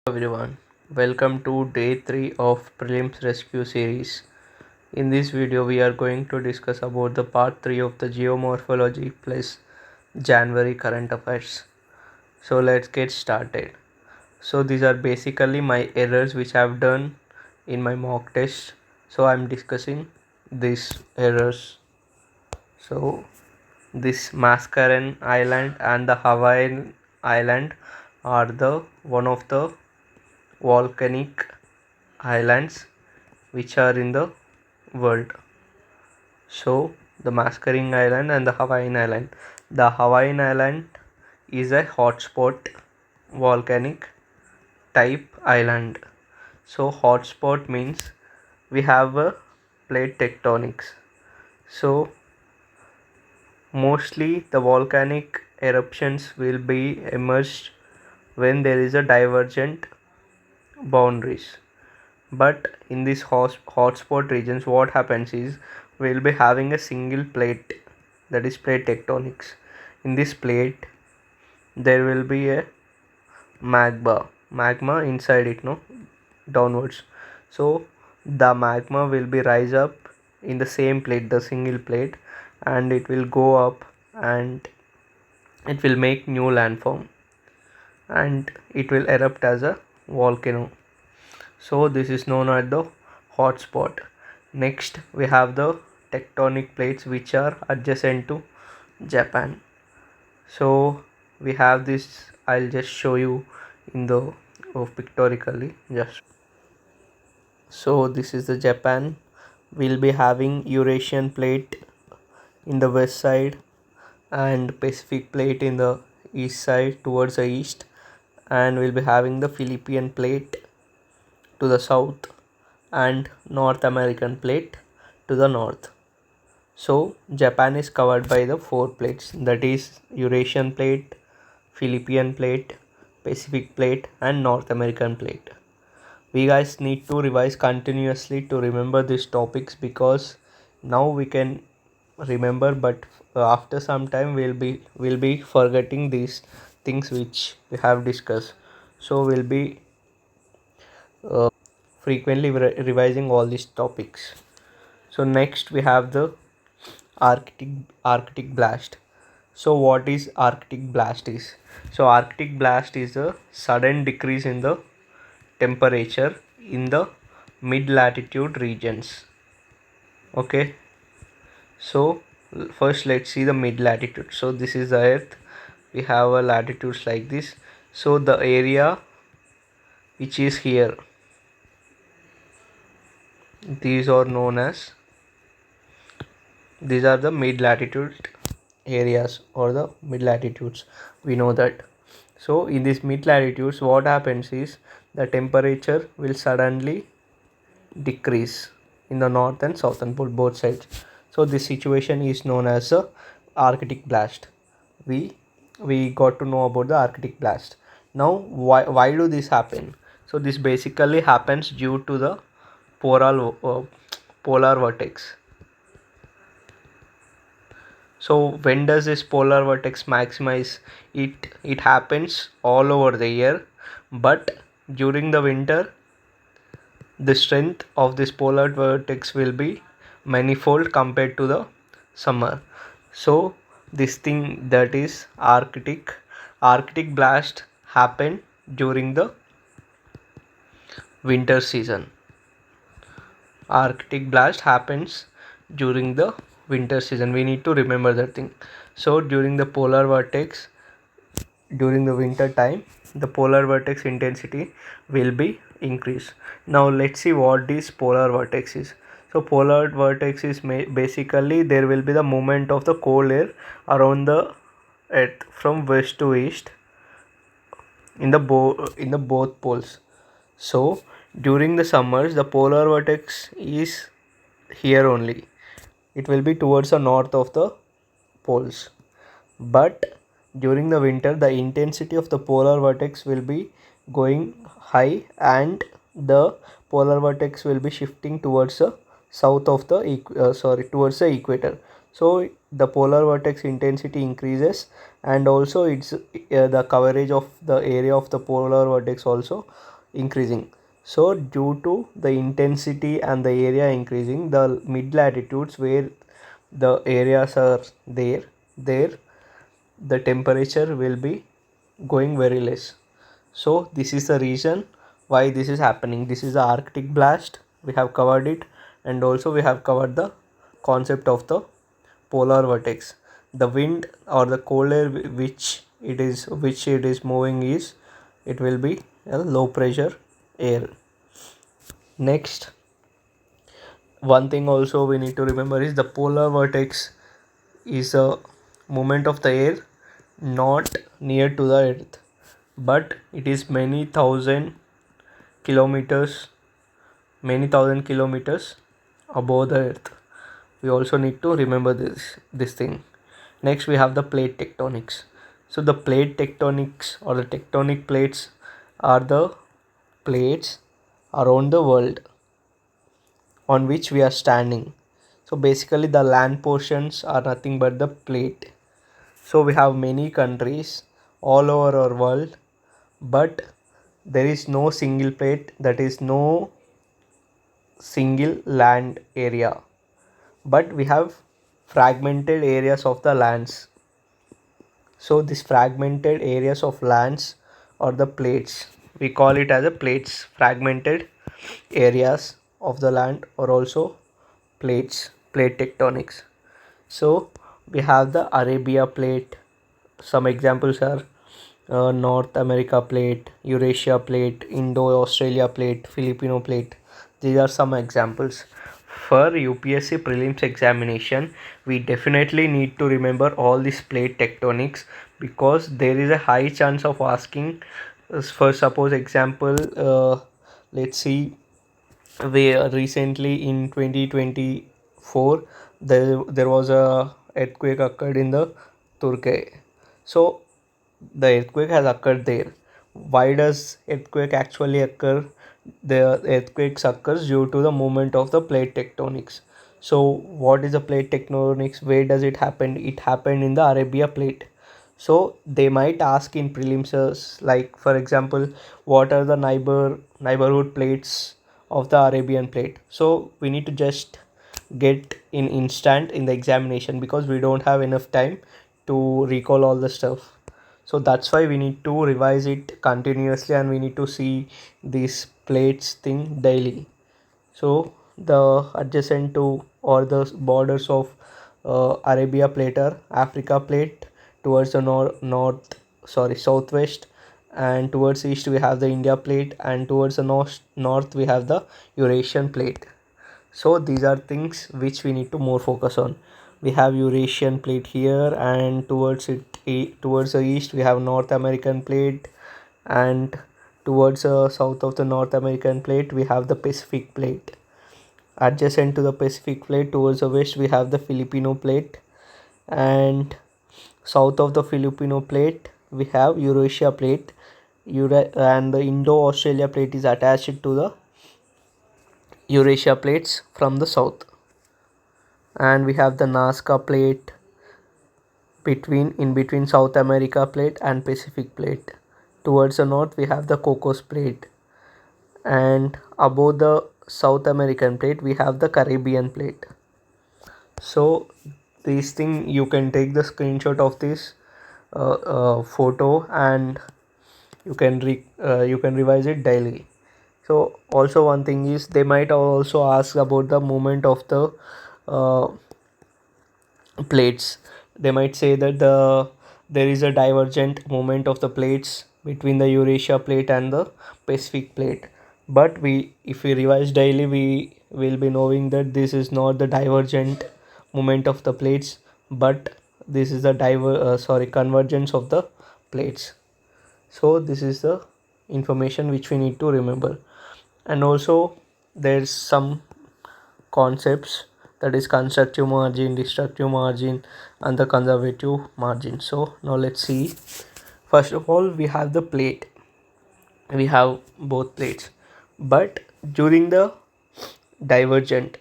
Everyone, welcome to day 3 of Prelims Rescue series. In this video, we are going to discuss about the part 3 of the Geomorphology plus January current affairs. So let's get started. So these are basically my errors which I have done in my mock test. So I'm discussing these errors. So this Mascaron Island and the Hawaiian Island are the one of the volcanic islands which are in the world. So the Mascaring Island and the Hawaiian Island. The Hawaiian Island is a hotspot volcanic type island. So hotspot means we have a plate tectonics. So mostly the volcanic eruptions will be emerged when there is a divergent boundaries. But in these hotspot regions, what happens is we'll be having a single plate, that is plate tectonics. In this plate there will be a magma inside it, no, downwards. So the magma will be rise up in the same plate, the single plate, and it will go up and it will make new landform and it will erupt as a volcano. So this is known as the hotspot. Next we have the tectonic plates which are adjacent to Japan. So we have this, I'll just show you in the pictorically just. So this is the Japan. We'll be having Eurasian plate in the west side and Pacific plate in the east side towards the east, and we'll be having the Philippine plate to the south and North American plate to the north. So Japan is covered by the 4 plates, that is Eurasian plate, Philippine plate, Pacific plate and North American plate. We guys need to revise continuously to remember these topics, because now we can remember, but after some time we'll be forgetting these things which we have discussed. So we'll be frequently revising all these topics. So next we have the Arctic blast. So what is Arctic blast is? So Arctic blast is a sudden decrease in the temperature in the mid latitude regions. Okay, so first let's see the mid latitude. So this is the earth, we have a latitudes like this. So the area which is here, these are known as, these are the mid latitude areas or the mid latitudes, we know that. So in these mid latitudes what happens is the temperature will suddenly decrease in the north and southern pole, both sides. So this situation is known as a Arctic blast. We got to know about the Arctic blast. Now why do this happen? So this basically happens due to the polar vortex. So when does this polar vortex maximize? It happens all over the year, but during the winter the strength of this polar vortex will be manifold compared to the summer. So this thing, that is Arctic blast, happen during the winter season. Arctic blast happens during the winter season, we need to remember that thing. So during the polar vortex, during the winter time, the polar vortex intensity will be increased. Now let's see what this polar vortex is. So polar vortex is basically there will be the movement of the cold air around the earth from west to east in the both poles. So during the summers the polar vortex is here only, it will be towards the north of the poles. But during the winter the intensity of the polar vortex will be going high and the polar vortex will be shifting towards the south of the towards the equator. So the polar vortex intensity increases, and also it's the coverage of the area of the polar vortex also increasing. So due to the intensity and the area increasing, the mid latitudes where the areas are there the temperature will be going very less. So this is the reason why this is happening. This is the Arctic blast, we have covered it, and also we have covered the concept of the polar vortex. The wind or the cold air which it is moving is, it will be a low pressure air. Next, one thing also we need to remember is the polar vortex is a movement of the air not near to the earth, but it is kilometers many thousand kilometers above the earth. We also need to remember this thing. Next, we have the plate tectonics. So the plate tectonics or the tectonic plates are the plates around the world on which we are standing. So basically the land portions are nothing but the plate. So we have many countries all over our world, but there is no single plate, that is no single land area, but we have fragmented areas of the lands. So these fragmented areas of lands or the plates, we call it as a plates, fragmented areas of the land, or also plate tectonics. So we have the Arabia plate. Some examples are North America plate, Eurasia plate, Indo-Australia plate, Filipino plate. These are some examples. For UPSC Prelims examination, we definitely need to remember all these plate tectonics, because there is a high chance of asking. For suppose example, let's see, we recently in 2024 there was a earthquake occurred in the Turkey. So the earthquake has occurred there. Why does earthquake actually occur? The earthquakes occurs due to the movement of the plate tectonics. So what is the plate tectonics? Where does it happen? It happened in the Arabia plate. So they might ask in prelims, like for example, what are the neighborhood plates of the Arabian plate? So we need to just get in instant in the examination, because we don't have enough time to recall all the stuff. So that's why we need to revise it continuously, and we need to see these plates thing daily. So the adjacent to or the borders of Arabia plate are Africa plate towards the southwest, and towards east we have the India plate, and towards the north we have the Eurasian plate. So these are things which we need to more focus on. We have Eurasian plate here, and towards the east we have North American plate, and towards the south of the North American plate we have the Pacific plate. Adjacent to the Pacific plate towards the west we have the Filipino plate, and south of the Filipino plate we have Eurasia plate. And the Indo-Australia plate is attached to the Eurasia plates from the south. And we have the Nazca plate in between South America plate and Pacific plate. Towards the north we have the Cocos plate, and above the South American plate we have the Caribbean plate. So this thing, you can take the screenshot of this photo, and you can revise it daily. So also one thing is, they might also ask about the movement of the uh, plates. They might say that there is a divergent movement of the plates between the Eurasia plate and the Pacific plate, but if we revise daily, we will be knowing that this is not the divergent movement of the plates, but this is the convergence of the plates. So this is the information which we need to remember. And also there's some concepts, that is constructive margin, destructive margin, and the conservative margin. So now let's see. First of all, we have the plate. We have both plates, but during the diverging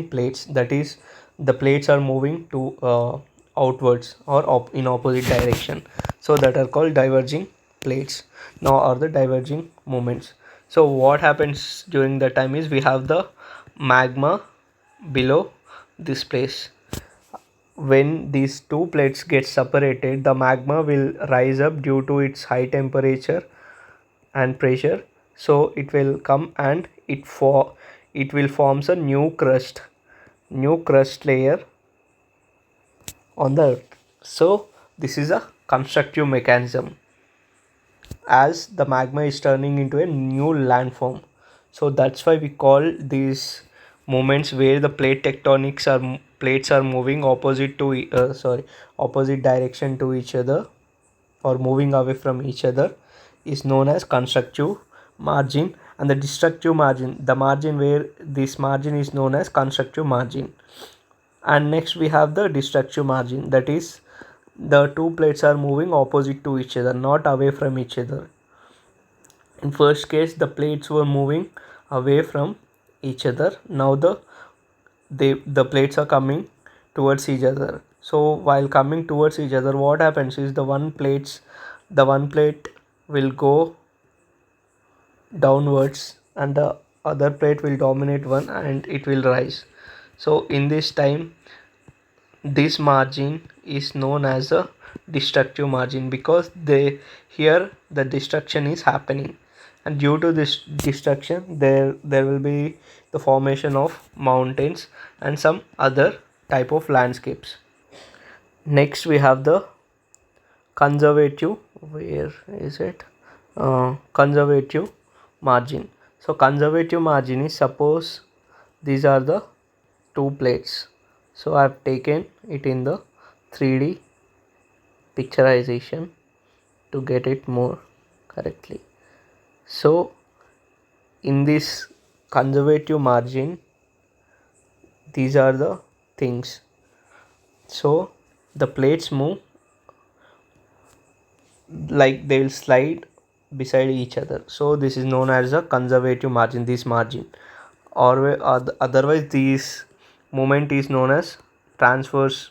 plates, that is the plates are moving to outwards or in opposite direction, so that are called diverging plates now, or the diverging movements. So what happens during the time is we have the magma below this place. When these two plates get separated, the magma will rise up due to its high temperature and pressure. So it will come and it will forms a new crust layer on the earth. So this is a constructive mechanism, as the magma is turning into a new landform. So that's why we call these moments where the plates are moving opposite to opposite direction to each other, or moving away from each other, is known as constructive margin. And the destructive margin, the margin where this margin is known as constructive margin. And next we have the destructive margin, that is the two plates are moving opposite to each other, not away from each other. In first case the plates were moving away from each other. Now the plates are coming towards each other. So while coming towards each other, what happens is the one plate will go downwards, and the other plate will dominate one and it will rise. So in this time, this margin is known as a destructive margin, because here the destruction is happening, and due to this destruction there will be the formation of mountains and some other type of landscapes. Next we have the conservative, where is it, conservative margin. So conservative margin is, suppose these are the two plates. So I have taken it in the 3D picturization to get it more correctly. So in this conservative margin, these are the things. So the plates move like they will slide beside each other. So this is known as a conservative margin, this margin. Or otherwise this movement is known as transverse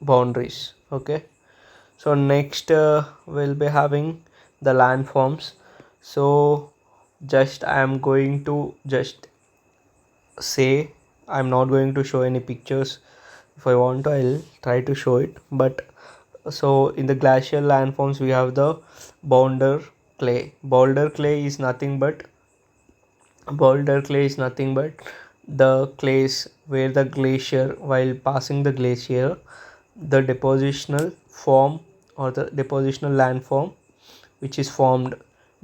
boundaries. Okay. So next we'll be having the landforms. So just I am going to just say, I'm not going to show any pictures. If I want to, I'll try to show it. But so in the glacial landforms we have the boulder clay. Boulder clay is nothing but the clays where the glacier, while passing the glacier, the depositional form or the depositional landform which is formed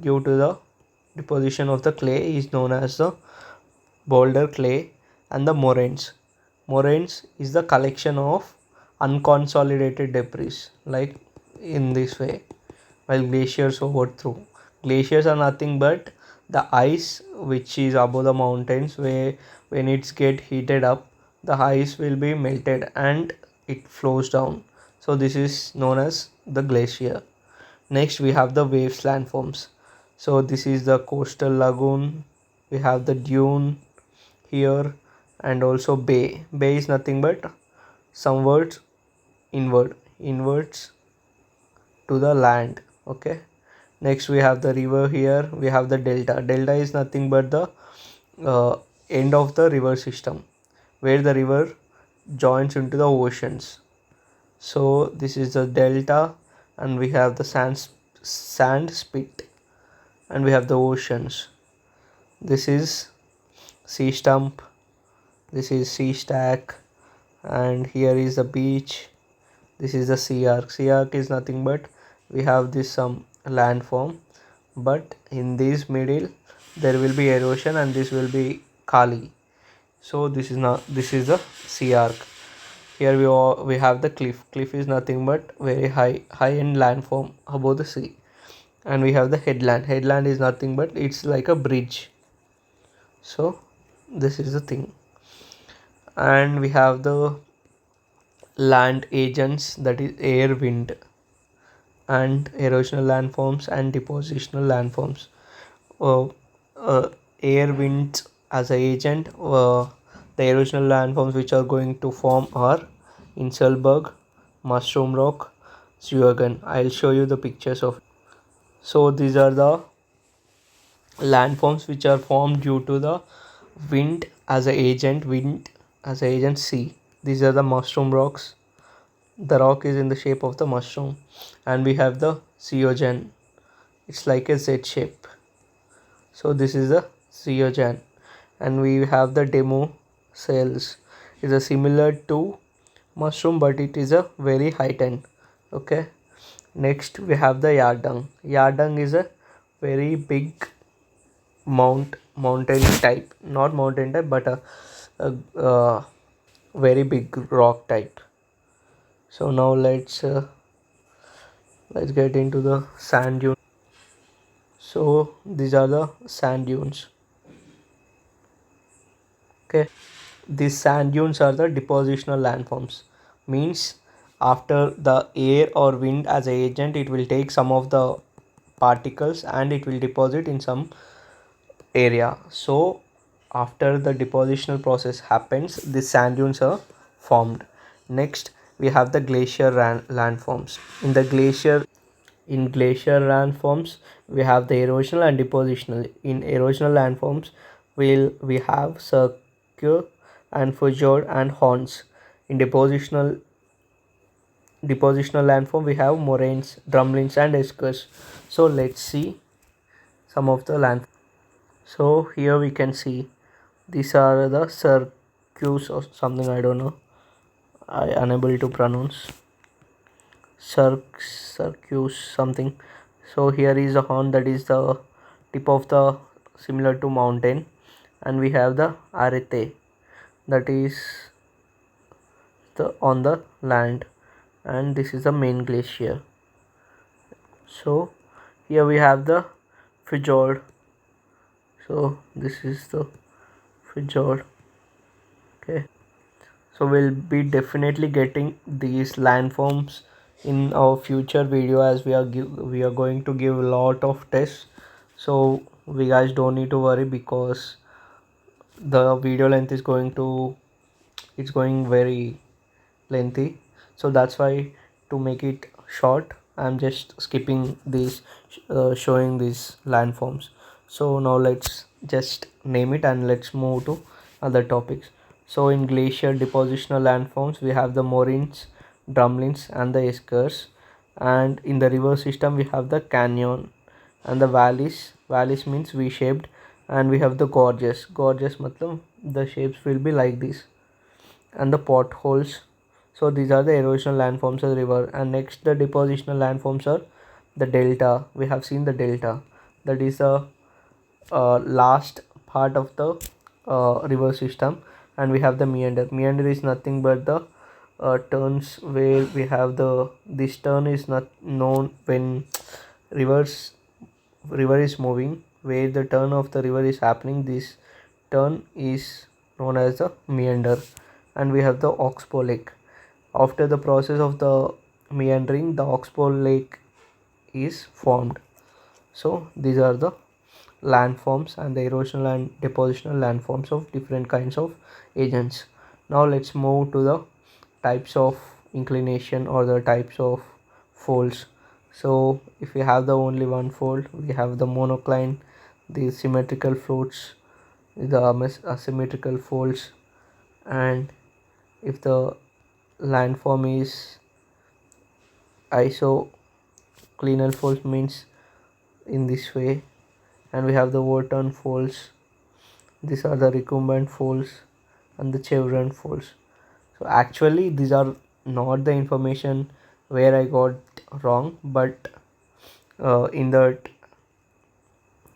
due to the deposition of the clay is known as the boulder clay. And the moraines is the collection of unconsolidated debris, like in this way, while glaciers overthrow. Glaciers are nothing but the ice which is above the mountains, where when it's get heated up, the ice will be melted and it flows down. So this is known as the glacier. Next we have the waves landforms. So this is the coastal lagoon, we have the dune here, and also bay is nothing but somewhat inwards to the land. Okay. Next we have the river, here we have the delta is nothing but the end of the river system, where the river joins into the oceans. So this is the delta. And we have the sand spit, and we have the oceans. This is sea stump, this is sea stack, and here is the beach. This is the sea arc is nothing but we have this some landform, but in this middle there will be erosion and this will be kali. So this is the sea arc. Here we have the cliff is nothing but very high end landform above the sea. And we have the headland is nothing but it's like a bridge. So this is the thing. And we have the land agents, that is air, wind, and erosional landforms and depositional landforms. uh, Air winds as a agent The erosional landforms which are going to form are Inselberg, Mushroom Rock, Zeugen. I'll show you the pictures of. So these are the landforms which are formed due to the wind as a agent. Wind as a agent. C. These are the mushroom rocks. The rock is in the shape of the mushroom, and we have the Zeugen. It's like a Z shape. So this is the Zeugen, and we have the demo cells. It's a similar to mushroom, but it is a very heightened. Okay. Next we have the Yardang. Yardang is a very big mountain type, not mountain type, but a very big rock type. So now let's get into the sand dunes. So these are the sand dunes. Okay, these sand dunes are the depositional landforms. Means after the air or wind as an agent, it will take some of the particles and it will deposit in some area. So after the depositional process happens, the sand dunes are formed. Next we have the glacier landforms. In glacier landforms we have the erosional and depositional. In erosional landforms we have cirque and fjord and horns. In depositional landform we have moraines, drumlins and eskers. So let's see some of the land. So here we can see these are the cirques or something, I don't know, I unable to pronounce. Circus something. So here is a horn, that is the tip of the similar to mountain, and we have the arete, that is the on the land, and this is the main glacier. So here we have the fjord. So this is the fjord. Okay, so we'll be definitely getting these landforms in our future video, as we are going to give a lot of tests. So we guys don't need to worry, because the video length is going very lengthy. So that's why, to make it short, I'm just skipping these showing these landforms. So now let's just name it and let's move to other topics. So in glacier depositional landforms we have the moraines, drumlins and the eskers, and in the river system we have the canyon and the valleys means v shaped, and we have the gorges matlab the shapes will be like this, and the potholes. So these are the erosional landforms of the river. And next the depositional landforms are the delta. We have seen the delta, that is the last part of the river system. And we have the meander is nothing but the turns where we have this turn is not known when rivers river is moving, where the turn of the river is happening, this turn is known as the meander. And we have the oxbow lake. After the process of the meandering, the oxbow lake is formed. So these are the landforms and the erosional and depositional landforms of different kinds of agents. Now let's move to the types of inclination or the types of folds. So if we have the only one fold, we have the monocline, the symmetrical folds, the asymmetrical folds, and if the landform is isoclinal folds means in this way, and we have the Wharton folds. These are the recumbent folds and the chevron folds. So actually these are not the information where I got wrong, but in that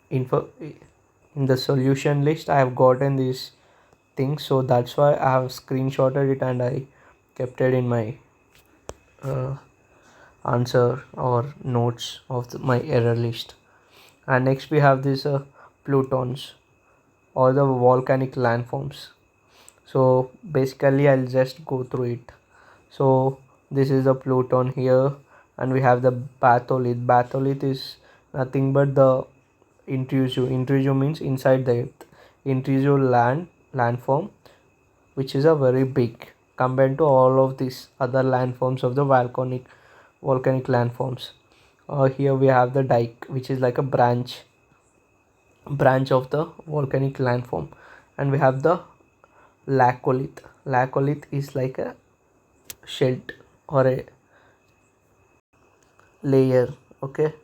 info in the solution list I have gotten these things, so that's why I have screenshotted it and I kept it in my uh, answer or notes of my error list. And next we have this plutons or the volcanic landforms. So basically I'll just go through it. So this is the pluton here, and we have the batholith is nothing but the intrusive means inside the earth, intrusive landform which is a very big compared to all of these other landforms of the volcanic landforms. Here we have the dike, which is like a branch of the volcanic landform, and we have the laccolith. Laccolith is like a shed or a layer. Okay,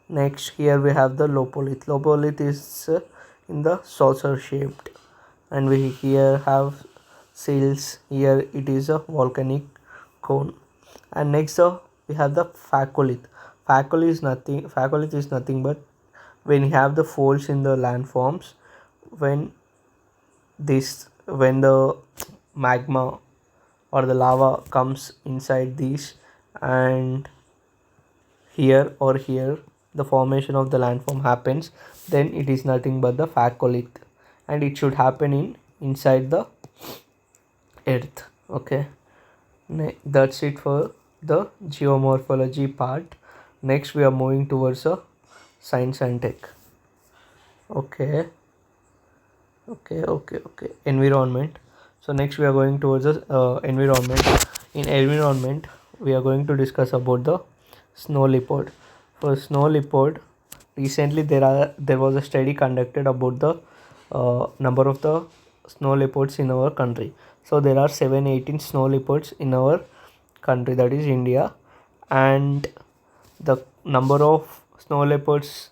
next here we have the lopolith. Lopolith is in the saucer shaped, and we here have seals. Here it is a volcanic cone. And next we have the phacolith. Phacolith is nothing but when you have the folds in the landforms, when the magma or the lava comes inside these, and here the formation of the landform happens, then it is nothing but the phacolith, and it should happen inside the earth. Okay, that's it for the geomorphology part. Next we are moving towards a science and tech. Okay, environment. So next we are going towards the environment. In environment we are going to discuss about the snow leopard. For snow leopard, recently there was a study conducted about the number of the snow leopards in our country. So there are 718 snow leopards in our country, that is India, and the number of snow leopards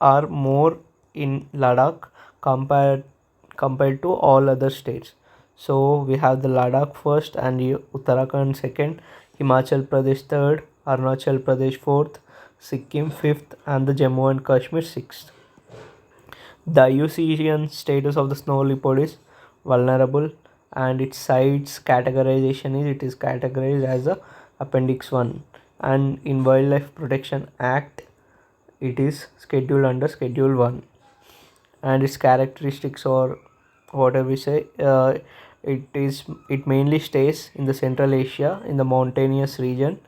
are more in Ladakh compared to all other states. So we have the Ladakh first, and Uttarakhand second, Himachal Pradesh third, Arunachal Pradesh fourth, Sikkim fifth, and the Jammu and Kashmir sixth. The IUCN status of the snow leopard is vulnerable, and its sites categorization is it is categorized as a Appendix 1, and in Wildlife Protection Act it is scheduled under Schedule 1. And its characteristics, or whatever we say, it mainly stays in the Central Asia in the mountainous region,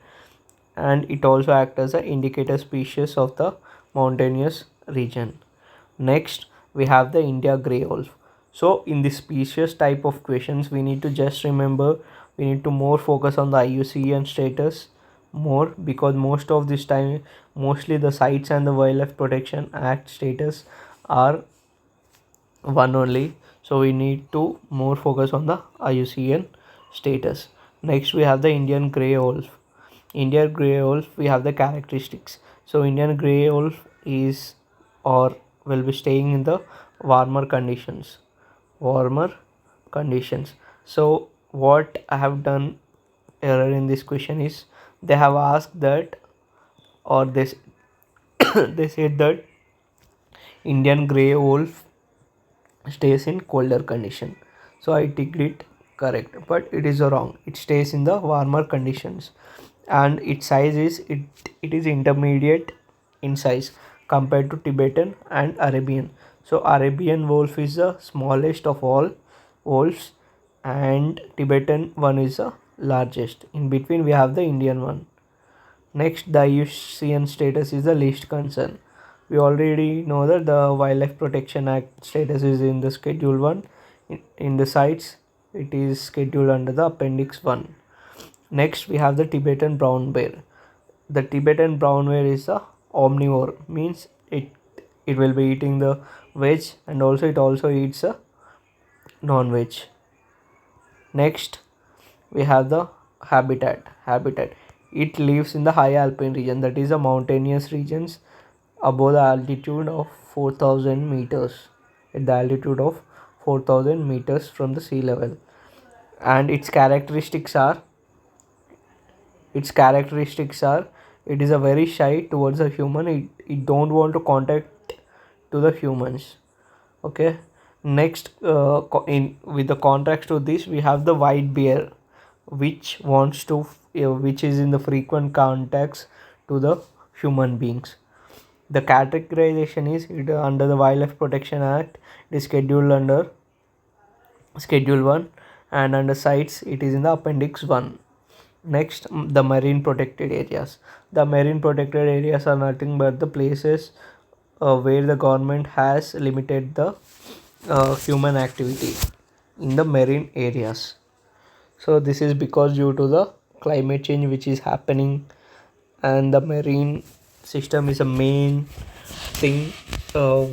and it also acts as an indicator species of the mountainous region. Next we have the India grey wolf. So in this species type of questions, we need to just remember, we need to more focus on the IUCN status more, because most of this time mostly the sites and the Wildlife Protection Act status are one only, so we need to more focus on the IUCN status. Next we have the Indian grey wolf. Indian grey wolf, we have the characteristics. So Indian grey wolf is, or will be staying in the warmer conditions. So what I have done error in this question is, they have asked that, or this they said that Indian grey wolf stays in colder condition. So I ticked it correct, but it is wrong. It stays in the warmer conditions, and its size is it is intermediate in size compared to Tibetan and Arabian. So Arabian wolf is the smallest of all wolves, and Tibetan one is the largest. In between we have the Indian one. Next, the IUCN status is the least concern. We already know that the Wildlife Protection Act status is in the Schedule 1. In the sites, it is scheduled under the Appendix 1. Next, we have the Tibetan brown bear. The Tibetan brown bear is a omnivore, means it will be eating the veg, and also it also eats a non-veg. Next, we have the habitat. It lives in the high alpine region, that is the mountainous regions above the altitude of 4000 meters, at the altitude of 4000 meters from the sea level. And its characteristics are it is a very shy towards a human. It don't want to contact to the humans. Okay, next, in with the contrast to this, we have the white bear, which wants to which is in the frequent contacts to the human beings. The categorization is under the Wildlife Protection Act, it is scheduled under Schedule 1, and under sites it is in the Appendix 1. Next, the marine protected areas. The marine protected areas are nothing but the places where the government has limited the human activity. in the marine areas. So this is because due to the climate change which is happening, and the marine system is a main thing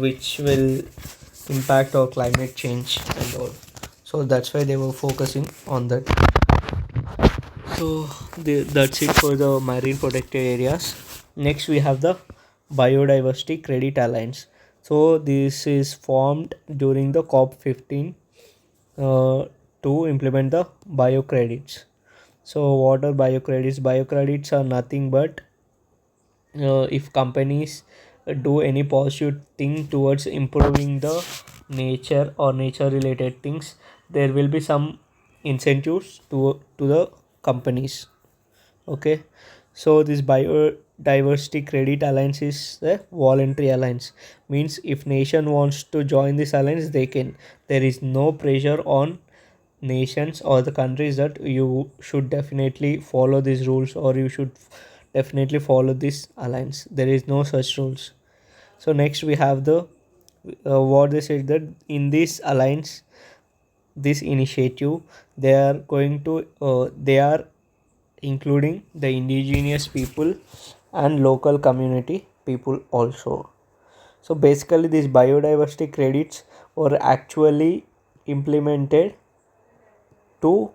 which will impact our climate change and all. So that's why they were focusing on that. So that's it for the marine protected areas. Next we have the biodiversity credit alliance. So this is formed during the COP15 to implement the biocredits. So what are biocredits? Biocredits are nothing but if companies do any positive thing towards improving the nature or nature related things, there will be some incentives to the companies. Okay, so this biodiversity credit alliance is a voluntary alliance, means if nation wants to join this alliance they can. There is no pressure on nations or the countries that you should definitely follow these rules or you should definitely follow this alliance. There is no such rules. So next we have the what they said, that in this alliance, this initiative, they are going to they are including the indigenous people and local community people also. So basically these biodiversity credits were actually implemented to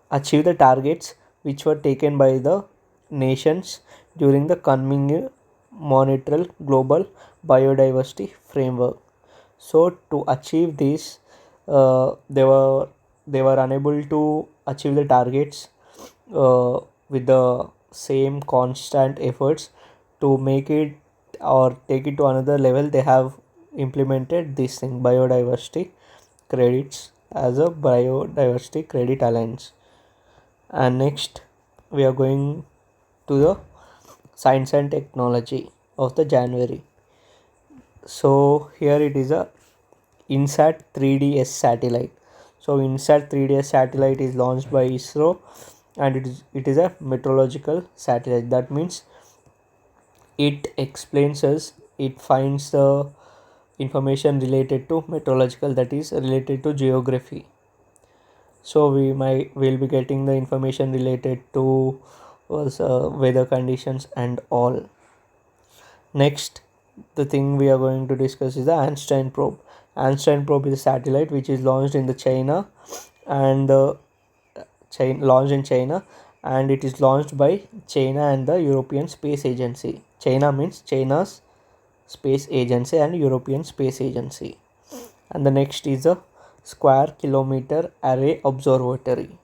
achieve the targets which were taken by the nations during the coming monetary global biodiversity framework. So to achieve this, they were unable to achieve the targets with the same constant efforts. To make it or take it to another level, they have implemented this thing, biodiversity credits, as a biodiversity credit alliance. And next we are going to the science and technology of the January. So here it is a INSAT 3DS satellite. So INSAT 3DS satellite is launched by ISRO, and it is a meteorological satellite. That means it finds the information related to meteorological, that is related to geography. So will be getting the information related to weather conditions and all. Next, the thing we are going to discuss is the Einstein probe. Einstein probe is a satellite which is launched in the China, and launched in China, and it is launched by China and the European Space Agency. China means China's Space Agency and European Space Agency. And the next is a Square Kilometer Array Observatory.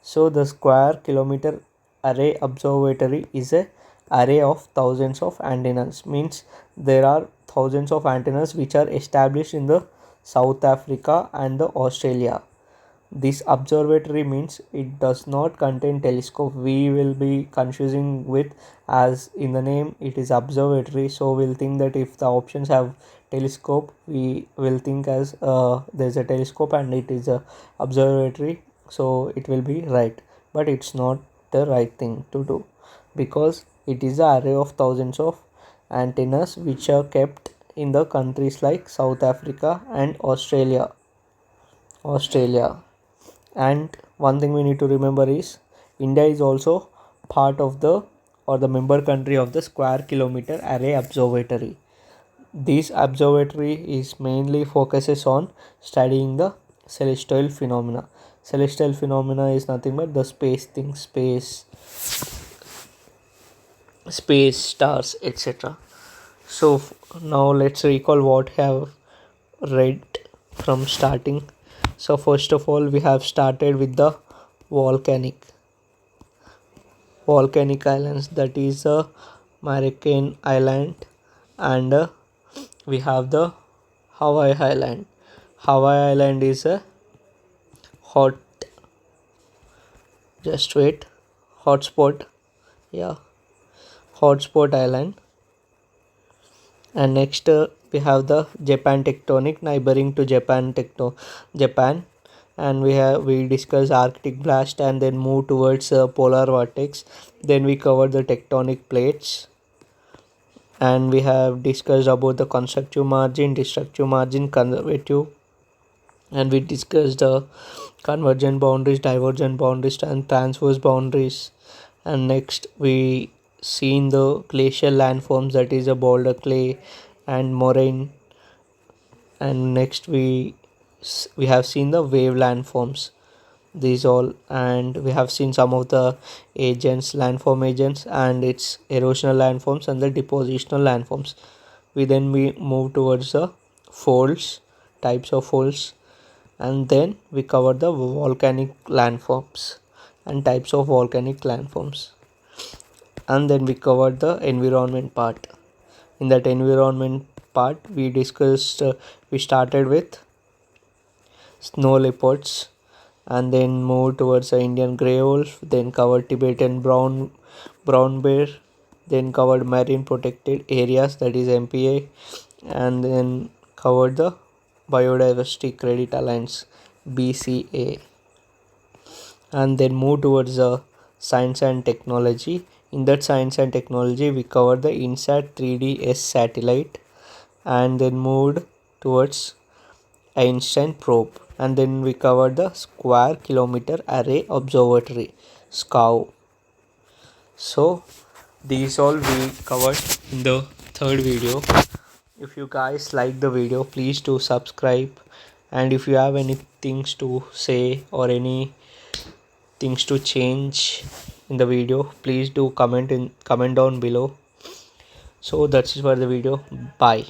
So the Square Kilometer Array Observatory is a array of thousands of antennas, means there are thousands of antennas which are established in the South Africa and the Australia. This observatory means it does not contain telescope. We will be confusing with, as in the name it is observatory, so we'll think that if the options have telescope, we will think as there's a telescope and it is a observatory, so it will be right. But it's not the right thing to do, because it is an array of thousands of antennas which are kept in the countries like South Africa and Australia. And one thing we need to remember is India is also part of the or the member country of the Square Kilometer Array Observatory. This observatory is mainly focuses on studying the celestial phenomena. Celestial phenomena is nothing but the space things, space, stars, etc. So now let's recall what have read from starting. So first of all, we have started with the volcanic islands, that is a American island, and we have the Hawaii Island. Hawaii Island is a hot, just wait, hotspot, yeah, hotspot island. And next we have the Japan tectonic, neighboring to Japan. And we discuss Arctic blast and then move towards polar vortex. Then we cover the tectonic plates, and we have discussed about the constructive margin, destructive margin, conservative and we discussed the convergent boundaries, divergent boundaries, and transverse boundaries. And next we seen the glacial landforms, that is a boulder clay and moraine. And next we have seen the wave landforms, these all. And we have seen some of the agents, landform agents, and its erosional landforms and the depositional landforms. We move towards the folds, types of folds, and then we cover the volcanic landforms and types of volcanic landforms. And then we covered the environment part. In that environment part we discussed, we started with snow leopards, and then moved towards the Indian grey wolf, then covered Tibetan brown bear, then covered marine protected areas, that is MPA, and then covered the biodiversity credit alliance, BCA, and then moved towards the science and technology. In that science and technology we covered the INSAT 3DS satellite, and then moved towards Einstein probe, and then we covered the Square Kilometer Array Observatory, SCAO. So these all we covered in the third video. If you guys like the video, please do subscribe, and if you have any things to say or any things to change in the video, please do comment down below. So that's it for the video. Bye.